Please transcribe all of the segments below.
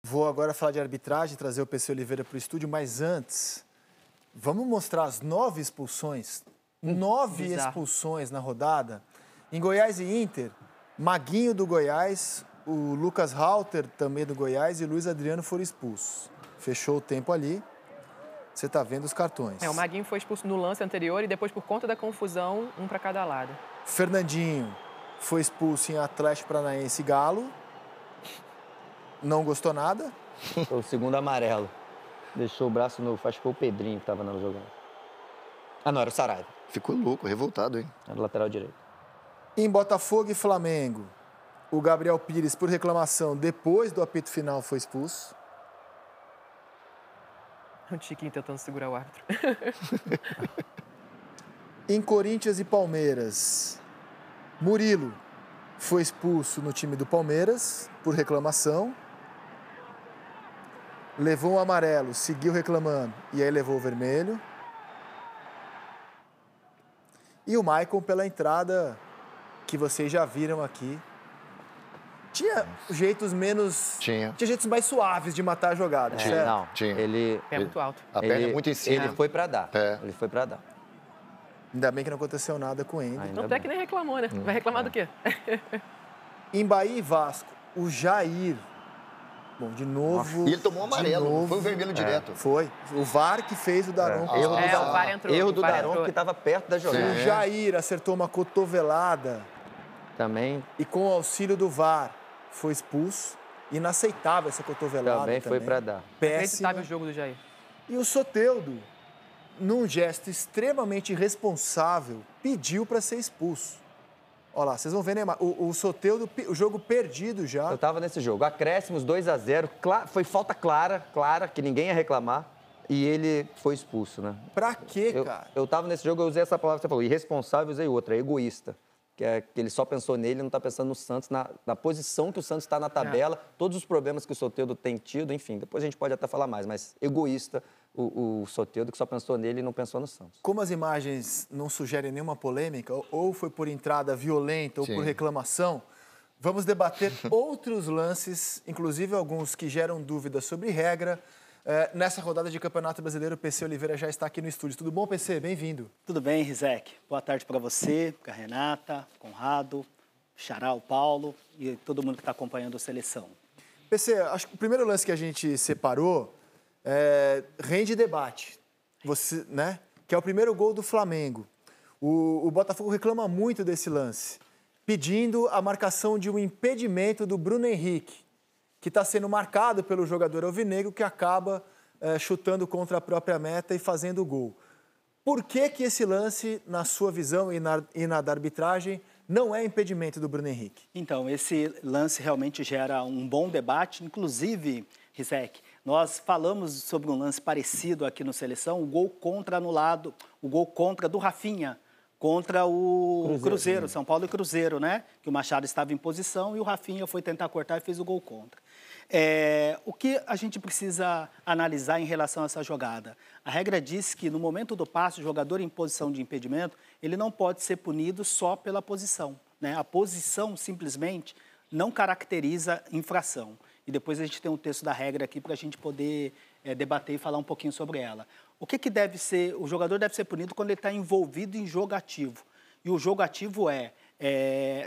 Vou agora falar de arbitragem, trazer o PC Oliveira para o estúdio, mas antes, vamos mostrar as 9 expulsões. 9 bizarro. expulsões na rodada. Em Goiás e Inter, Maguinho do Goiás, o Lucas Halter também do Goiás e o Luiz Adriano foram expulsos. Fechou o tempo ali. Você está vendo os cartões. O Maguinho foi expulso no lance anterior e depois, por conta da confusão, um para cada lado. Fernandinho foi expulso em Atlético Paranaense e Galo. Não gostou nada. Foi o segundo amarelo. Deixou o braço no... Acho que foi o Pedrinho que estava na jogada. Ah, não, era o Saraiva. Ficou louco, revoltado, hein? Era o lateral direito. Em Botafogo e Flamengo, o Gabriel Pires, por reclamação, depois do apito final, foi expulso. O Tiquinho tentando segurar o árbitro. Em Corinthians e Palmeiras, Murilo foi expulso no time do Palmeiras por reclamação. Levou um amarelo, seguiu reclamando e aí levou o vermelho. E o Maicon pela entrada que vocês já viram aqui. Tinha jeitos menos... Tinha jeitos mais suaves de matar a jogada, certo? Não, Tinha. ele... É muito alto. A perna é muito em cima. Ele foi pra dar. É. Ele foi pra dar. Ainda bem que não aconteceu nada com ele. Ainda Não é bem. que nem reclamou, né? Vai reclamar do quê? Em Bahia e Vasco, o Jair... Bom, de novo... E ele tomou um amarelo, de não novo, foi o vermelho direto. Foi. O VAR que fez o Daronco. Erro do o Daronco. VAR entrou. Erro o do VAR Daronco entrou. que estava perto da jogada. O Jair acertou uma cotovelada Também, e com o auxílio do VAR foi expulso. Inaceitável essa cotovelada também foi pra dar. Péssima. Acreditável o jogo do Jair. E o Soteldo, num gesto extremamente irresponsável, pediu para ser expulso. Olha lá, vocês vão ver, né? O Soteldo, o jogo perdido já. Eu tava nesse jogo. Acréscimos 2-0. Foi falta clara, que ninguém ia reclamar. E ele foi expulso, né? Pra quê, cara? Eu tava nesse jogo, eu usei essa palavra que você falou. Irresponsável, eu usei outra, egoísta. Que é que ele só pensou nele, não tá pensando no Santos, na posição que o Santos está na tabela, todos os problemas que o Soteldo tem tido, enfim. Depois a gente pode até falar mais, mas egoísta o Soteldo, que só pensou nele e não pensou no Santos. Como as imagens não sugerem nenhuma polêmica, ou foi por entrada violenta ou Sim. por reclamação, vamos debater outros lances, inclusive alguns que geram dúvidas sobre regra. Nessa rodada de Campeonato Brasileiro, o PC Oliveira já está aqui no estúdio. Tudo bom, PC? Bem-vindo. Tudo bem, Rizek? Boa tarde para você, para a Renata, Conrado, Xará, o Paulo e todo mundo que está acompanhando a seleção. PC, acho que o primeiro lance que a gente separou rende debate, você, né? Que é o primeiro gol do Flamengo. O Botafogo reclama muito desse lance, pedindo a marcação de um impedimento do Bruno Henrique, que está sendo marcado pelo jogador alvinegro, que acaba chutando contra a própria meta e fazendo o gol. Por que que esse lance, na sua visão e na da arbitragem, não é impedimento do Bruno Henrique? Então, esse lance realmente gera um bom debate, inclusive, Rizek, nós falamos sobre um lance parecido aqui no Seleção, o gol contra anulado, o gol contra do Rafinha, contra o Cruzeiro, São Paulo e Cruzeiro, né? Que o Machado estava em posição e o Rafinha foi tentar cortar e fez o gol contra. O que a gente precisa analisar em relação a essa jogada? A regra diz que no momento do passe, o jogador em posição de impedimento, ele não pode ser punido só pela posição, né? A posição simplesmente não caracteriza infração. E depois a gente tem um texto da regra aqui para a gente poder debater e falar um pouquinho sobre ela. O que deve ser? O jogador deve ser punido quando ele está envolvido em jogo ativo. E o jogo ativo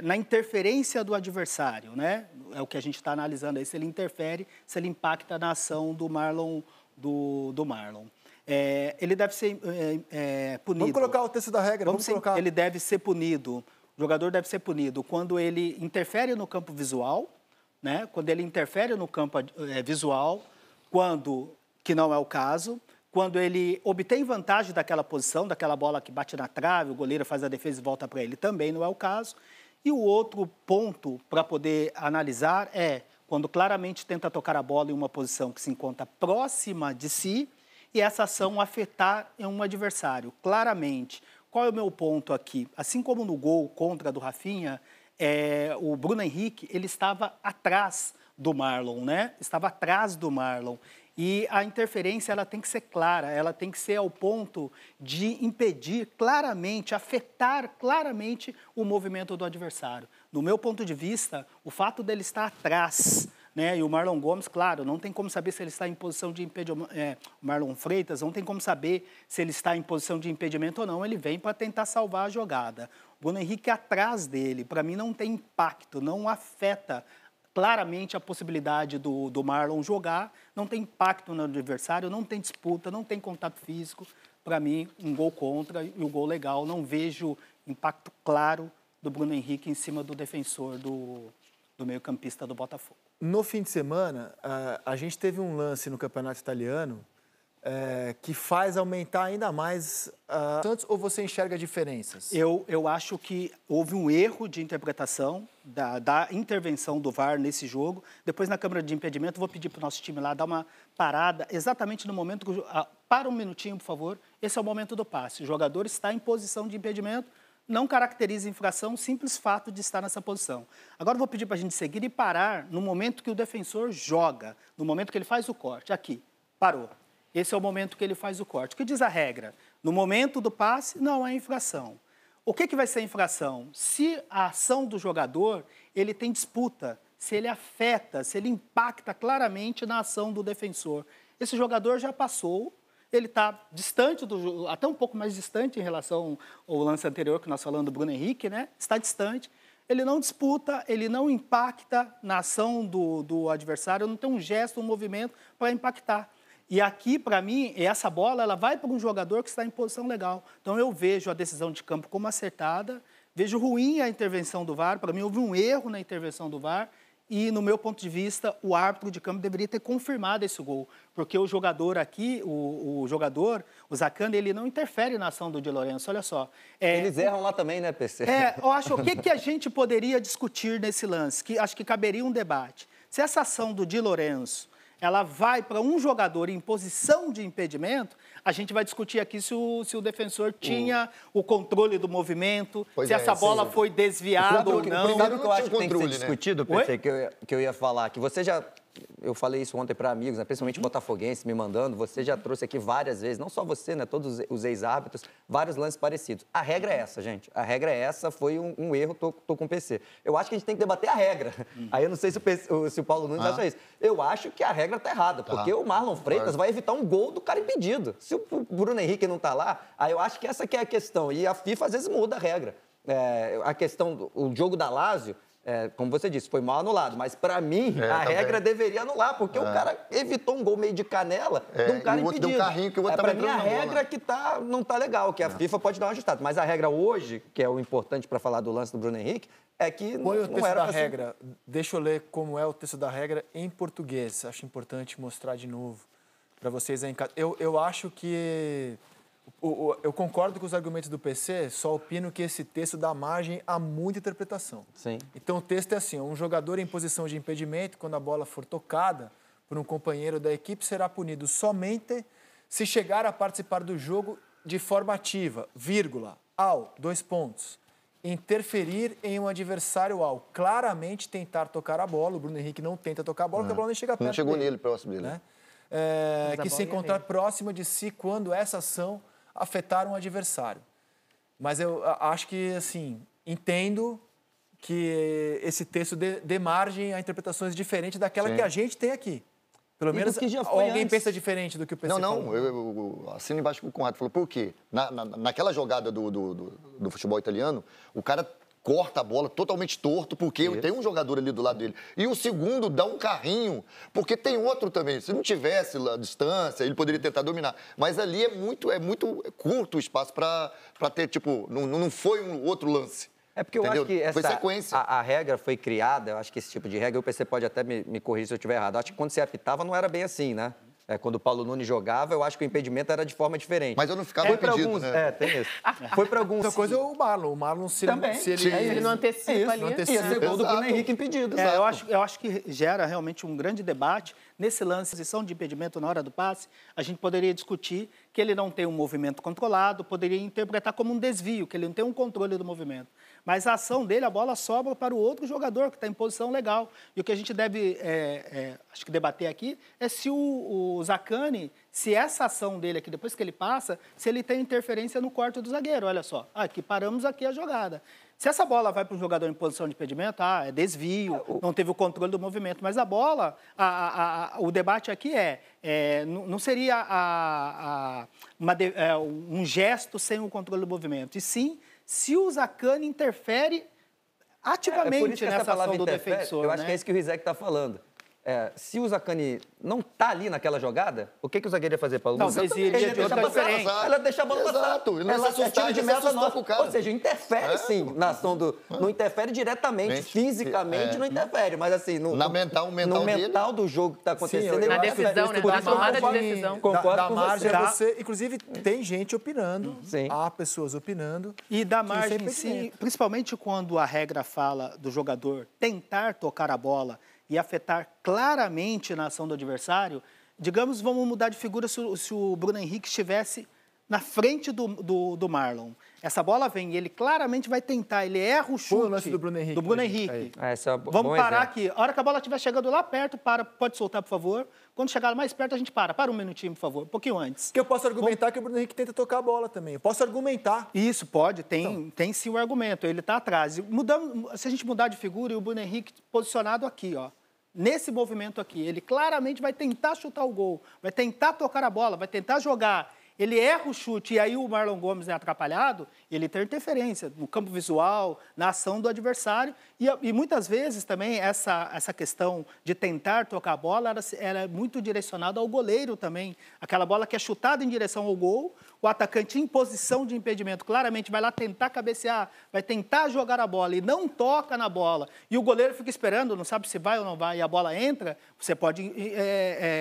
na interferência do adversário, né? É o que a gente está analisando aí, se ele interfere, se ele impacta na ação do Marlon. Ele deve ser punido. Vamos colocar o texto da regra, vamos colocar. Ele deve ser punido, o jogador deve ser punido quando ele interfere no campo visual, né? Quando ele interfere no campo visual, que não é o caso, quando ele obtém vantagem daquela posição, daquela bola que bate na trave, o goleiro faz a defesa e volta para ele, também não é o caso. E o outro ponto para poder analisar é quando claramente tenta tocar a bola em uma posição que se encontra próxima de si e essa ação afetar um adversário. Claramente, qual é o meu ponto aqui? Assim como no gol contra do Rafinha, o Bruno Henrique, ele estava atrás do Marlon, né? Estava atrás do Marlon. E a interferência, ela tem que ser clara, ela tem que ser ao ponto de impedir claramente, afetar claramente o movimento do adversário. Do meu ponto de vista, o fato dele estar atrás né? E o Marlon Gomes, claro, não tem como saber se ele está em posição de impedimento. O Marlon Freitas não tem como saber se ele está em posição de impedimento ou não. Ele vem para tentar salvar a jogada. O Bruno Henrique atrás dele, para mim, não tem impacto, não afeta claramente a possibilidade do Marlon jogar, não tem impacto no adversário, não tem disputa, não tem contato físico. Para mim, um gol contra e o gol legal. Não vejo impacto claro do Bruno Henrique em cima do defensor do meio-campista do Botafogo. No fim de semana, a gente teve um lance no Campeonato Italiano que faz aumentar ainda mais Santos, ou você enxerga diferenças? Eu acho que houve um erro de interpretação da intervenção do VAR nesse jogo. Depois, na Câmara de Impedimento, vou pedir para o nosso time lá dar uma parada exatamente no momento que para um minutinho, por favor. Esse é o momento do passe. O jogador está em posição de impedimento, não caracteriza infração, simples fato de estar nessa posição. Agora, eu vou pedir para a gente seguir e parar no momento que o defensor joga, no momento que ele faz o corte. Aqui, parou. Esse é o momento que ele faz o corte. O que diz a regra? No momento do passe, não é infração. O que vai ser infração? Se a ação do jogador, ele tem disputa, se ele afeta, se ele impacta claramente na ação do defensor. Esse jogador já passou, ele está distante, até um pouco mais distante em relação ao lance anterior que nós falamos do Bruno Henrique, né? Está distante. Ele não disputa, ele não impacta na ação do adversário, não tem um gesto, um movimento para impactar. E aqui, para mim, essa bola ela vai para um jogador que está em posição legal. Então, eu vejo a decisão de campo como acertada, vejo ruim a intervenção do VAR. Para mim, houve um erro na intervenção do VAR e, no meu ponto de vista, o árbitro de campo deveria ter confirmado esse gol. Porque o jogador aqui, o Zaccagni, ele não interfere na ação do Di Lorenzo. Olha só. Eles erram lá também, né, PC? Eu acho, o que a gente poderia discutir nesse lance? Que acho que caberia um debate. Se essa ação do Di Lorenzo ela vai para um jogador em posição de impedimento, a gente vai discutir aqui se o defensor tinha o controle do movimento, se essa bola foi desviada ou não. Sabe o que eu acho que tem que ser né? discutido, PC, que eu ia falar? Que você já... Eu falei isso ontem para amigos, né, principalmente botafoguenses me mandando. Você já trouxe aqui várias vezes, não só você, né, todos os ex-árbitros, vários lances parecidos. A regra é essa, gente. A regra é essa, foi um erro, tô com o PC. Eu acho que a gente tem que debater a regra. Aí eu não sei se o Paulo Nunes acha isso. Eu acho que a regra tá errada, porque o Marlon Freitas vai evitar um gol do cara impedido. Se o Bruno Henrique não tá lá, aí eu acho que essa que é a questão. E a FIFA às vezes muda a regra. A questão, o jogo da Lazio, como você disse, foi mal anulado, mas para mim a regra deveria anular, porque o cara evitou um gol meio de canela de um cara impedido. Deu um carrinho que o outro Para mim a entrando na bola. regra que não tá legal, que a FIFA pode dar uma ajustada, mas a regra hoje, que é o importante para falar do lance do Bruno Henrique, é que Põe o não texto era da pra ser- regra. Deixa eu ler como é o texto da regra em português. Acho importante mostrar de novo para vocês aí em casa. Eu acho que... Eu concordo com os argumentos do PC, só opino que esse texto dá margem a muita interpretação. Sim. Então, o texto é assim: um jogador em posição de impedimento, quando a bola for tocada por um companheiro da equipe, será punido somente se chegar a participar do jogo de forma ativa, vírgula, ao, 2 pontos, interferir em um adversário ao claramente tentar tocar a bola. O Bruno Henrique não tenta tocar a bola, porque a bola nem chega perto Não chegou dele, nele, próximo dele. né? Mas a Que bola se ia encontrar nele. próxima de si quando essa ação afetar um adversário. Mas eu acho que, assim, entendo que esse texto dê margem a interpretações diferentes daquela que a gente tem aqui. Pelo E menos do que já foi alguém antes. pensa diferente do que o PC Não, falou. eu assino embaixo com o Conrado. Falou, por quê? Naquela jogada do futebol italiano, o cara corta a bola totalmente torto, porque tem um jogador ali do lado dele. E o segundo dá um carrinho, porque tem outro também. Se não tivesse a distância, ele poderia tentar dominar. Mas ali é muito curto o espaço para ter, tipo, não foi um outro lance. É porque eu Entendeu? acho que Foi sequência. a regra foi criada, eu acho que esse tipo de regra, o PC pode até me corrigir se eu estiver errado. Eu acho que quando você apitava não era bem assim, né? Quando o Paulo Nunes jogava, eu acho que o impedimento era de forma diferente. Mas eu não ficava Foi pra impedido, alguns, né? Tem isso. Foi para alguns... Outra coisa é o Marlon. O Marlon, se Também. ele Sim. Ele não antecipa ali. não antecipa. Ia ser gol do Exato. Bruno Henrique impedido. Eu acho que gera realmente um grande debate. Nesse lance, posição de impedimento na hora do passe, a gente poderia discutir que ele não tem um movimento controlado, poderia interpretar como um desvio, que ele não tem um controle do movimento. Mas a ação dele, a bola sobra para o outro jogador, que está em posição legal. E o que a gente deve, acho que debater aqui, é se o Zaccagni, se essa ação dele aqui, depois que ele passa, se ele tem interferência no corte do zagueiro. Olha só, aqui paramos aqui a jogada. Se essa bola vai para um jogador em posição de impedimento, é desvio, não teve o controle do movimento. Mas a bola, o debate aqui não seria um gesto sem o controle do movimento. E sim, se o Zaccagni interfere ativamente nessa ação do defensor. Eu acho que é isso que o Rizek está falando. Se o Zaccagni não está ali naquela jogada, o que o zagueiro ia fazer, Paulo? Não, mas iria de outra diferente. Ela deixa a bola passar. Exato, ele não se assustar, de meta nossa. Ou seja, interfere sim na ação do... Não interfere diretamente, fisicamente não interfere, mas assim... No mental do jogo que está acontecendo... Na decisão, né? Na tomada de decisão. Concordo com você. Inclusive, tem gente opinando, há pessoas opinando. E da margem, sim, principalmente quando a regra fala do jogador tentar tocar a bola e afetar claramente na ação do adversário, digamos, vamos mudar de figura se o Bruno Henrique estivesse na frente do Marlon. Essa bola vem, ele claramente vai tentar, ele erra o chute. O lance do Bruno Henrique. Vamos parar aqui. A hora que a bola estiver chegando lá perto, pode soltar, por favor. Quando chegar mais perto, a gente para. Para um minutinho, por favor, um pouquinho antes. Que eu posso argumentar que o Bruno Henrique tenta tocar a bola também. Eu posso argumentar. Isso, pode. Tem sim o argumento. Ele está atrás. Se a gente mudar de figura, e o Bruno Henrique posicionado aqui, ó. Nesse movimento aqui, ele claramente vai tentar chutar o gol, vai tentar tocar a bola, vai tentar jogar. Ele erra o chute e aí o Marlon Gomes é atrapalhado, ele tem interferência no campo visual, na ação do adversário. E muitas vezes também essa questão de tentar tocar a bola era é muito direcionada ao goleiro também. Aquela bola que é chutada em direção ao gol, o atacante em posição de impedimento claramente vai lá tentar cabecear, vai tentar jogar a bola e não toca na bola. E o goleiro fica esperando, não sabe se vai ou não vai, e a bola entra, você pode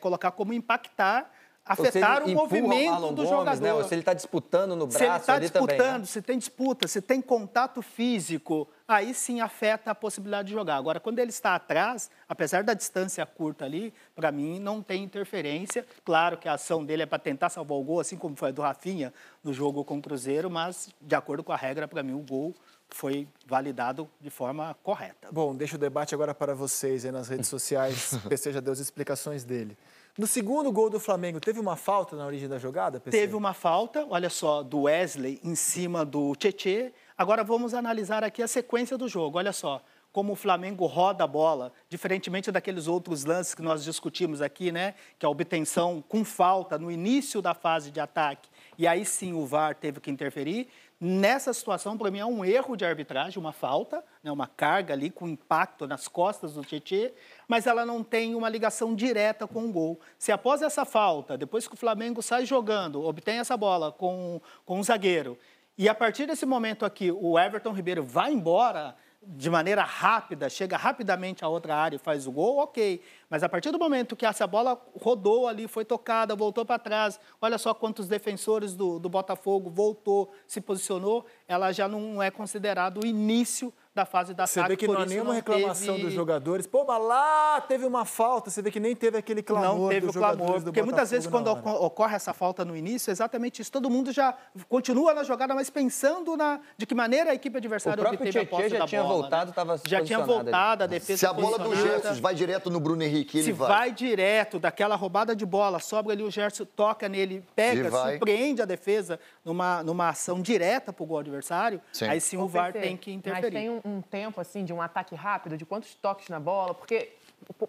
colocar como impactar, afetar o movimento do jogador. Né? Ou se ele está disputando no braço, se ele está disputando, também, né? Se tem disputa, se tem contato físico, aí sim afeta a possibilidade de jogar. Agora, quando ele está atrás, apesar da distância curta ali, para mim não tem interferência. Claro que a ação dele é para tentar salvar o gol, assim como foi a do Rafinha no jogo com o Cruzeiro, mas de acordo com a regra, para mim o gol foi validado de forma correta. Bom, deixa o debate agora para vocês aí nas redes sociais. O PC já deu as explicações dele. No segundo gol do Flamengo, teve uma falta na origem da jogada, PC? Teve uma falta, olha só, do Wesley em cima do Tietê. Agora vamos analisar aqui a sequência do jogo. Olha só, como o Flamengo roda a bola, diferentemente daqueles outros lances que nós discutimos aqui, né? Que é a obtenção com falta no início da fase de ataque. E aí sim o VAR teve que interferir. Nessa situação, para mim, é um erro de arbitragem, uma falta, né, uma carga ali com impacto nas costas do Tietê, mas ela não tem uma ligação direta com o gol. Se após essa falta, depois que o Flamengo sai jogando, obtém essa bola com o zagueiro, e a partir desse momento aqui o Everton Ribeiro vai embora de maneira rápida, chega rapidamente à outra área e faz o gol, ok. Mas a partir do momento que essa bola rodou ali, foi tocada, voltou para trás, olha só quantos defensores do Botafogo voltou, se posicionou, ela já não é considerado o início da fase da ataque. Você vê que não há nenhuma reclamação dos jogadores. Pô, mas lá teve uma falta. Você vê que nem teve aquele clamor não teve dos o clamor, jogadores do porque muitas vezes quando ocorre essa falta no início, é exatamente isso. Todo mundo já continua na jogada, mas pensando de que maneira a equipe adversária obteve a posse da bola. Já tinha voltado, estava já tinha voltado, a defesa. Se a bola do Gerson vai direto no Bruno Henrique, ele vai. Se vai direto daquela roubada de bola, sobra ali o Gerson, toca nele, pega, surpreende a defesa numa ação direta para o gol adversário, aí sim o VAR tem que interferir. Mas tem um tempo, assim, de um ataque rápido, de quantos toques na bola, porque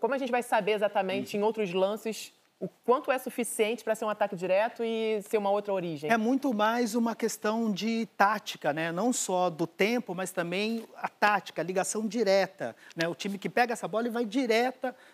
como a gente vai saber exatamente em outros lances o quanto é suficiente para ser um ataque direto e ser uma outra origem? É muito mais uma questão de tática, né? Não só do tempo, mas também a tática, a ligação direta, né? O time que pega essa bola e vai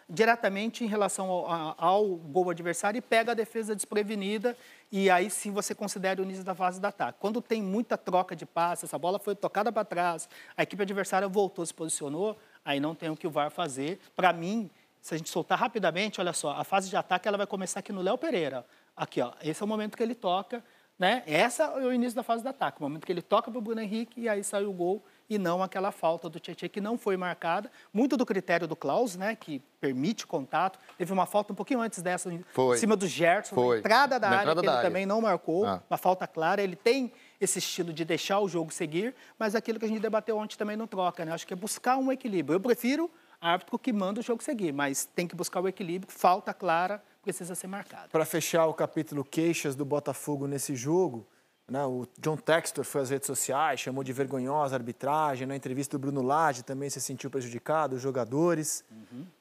diretamente em relação ao gol adversário e pega a defesa desprevenida e aí sim você considera o início da fase de ataque. Quando tem muita troca de passe, essa bola foi tocada para trás, a equipe adversária voltou, se posicionou, aí não tem o que o VAR fazer. Para mim, se a gente soltar rapidamente, olha só, a fase de ataque ela vai começar aqui no Léo Pereira. Aqui, ó, esse é o momento que ele toca, né? Essa é o início da fase de ataque, o momento que ele toca para o Bruno Henrique e aí sai o gol e não aquela falta do Tietê que não foi marcada. Muito do critério do Klaus, né, que permite contato. Teve uma falta um pouquinho antes dessa, em cima do Gerson, na entrada da área, que ele também não marcou. Uma falta clara, ele tem esse estilo de deixar o jogo seguir, mas aquilo que a gente debateu ontem também não troca, né? Acho que é buscar um equilíbrio. Eu prefiro árbitro que manda o jogo seguir, mas tem que buscar o equilíbrio, falta clara, precisa ser marcada. Para fechar o capítulo queixas do Botafogo nesse jogo, né? O John Textor foi às redes sociais, chamou de vergonhosa a arbitragem. Na entrevista do Bruno Lage também se sentiu prejudicado, os jogadores.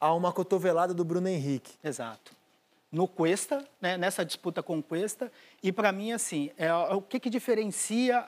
Há uma cotovelada do Bruno Henrique. Exato. No Cuesta, né, nessa disputa com o Cuesta, e para mim, assim, o que diferencia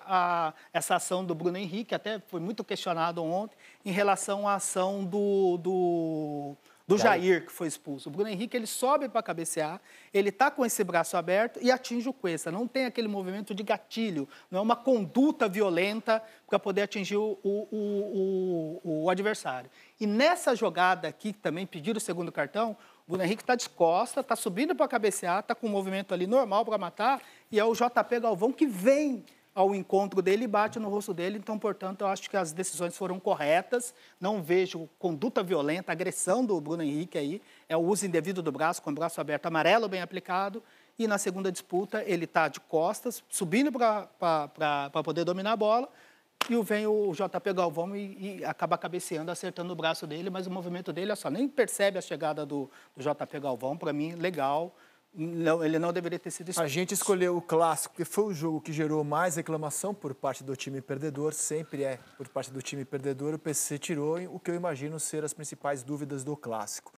essa ação do Bruno Henrique, até foi muito questionado ontem, em relação à ação do Jair, que foi expulso. O Bruno Henrique, ele sobe para cabecear, ele está com esse braço aberto e atinge o Cuesta. Não tem aquele movimento de gatilho, não é uma conduta violenta para poder atingir o adversário. E nessa jogada aqui, que também pediram o segundo cartão, o Bruno Henrique está de costas, está subindo para cabecear, está com um movimento ali normal para matar, e é o JP Galvão que vem ao encontro dele e bate no rosto dele. Então, portanto, eu acho que as decisões foram corretas. Não vejo conduta violenta, agressão do Bruno Henrique aí. É o uso indevido do braço, com o braço aberto, amarelo bem aplicado. E na segunda disputa, ele está de costas, subindo para poder dominar a bola. E vem o JP Galvão e acaba cabeceando, acertando o braço dele. Mas o movimento dele, olha só, nem percebe a chegada do JP Galvão. Para mim, legal. Não, ele não deveria ter sido expulso. A gente escolheu o clássico, porque foi o jogo que gerou mais reclamação por parte do time perdedor, sempre é por parte do time perdedor. O PC tirou o que eu imagino ser as principais dúvidas do clássico.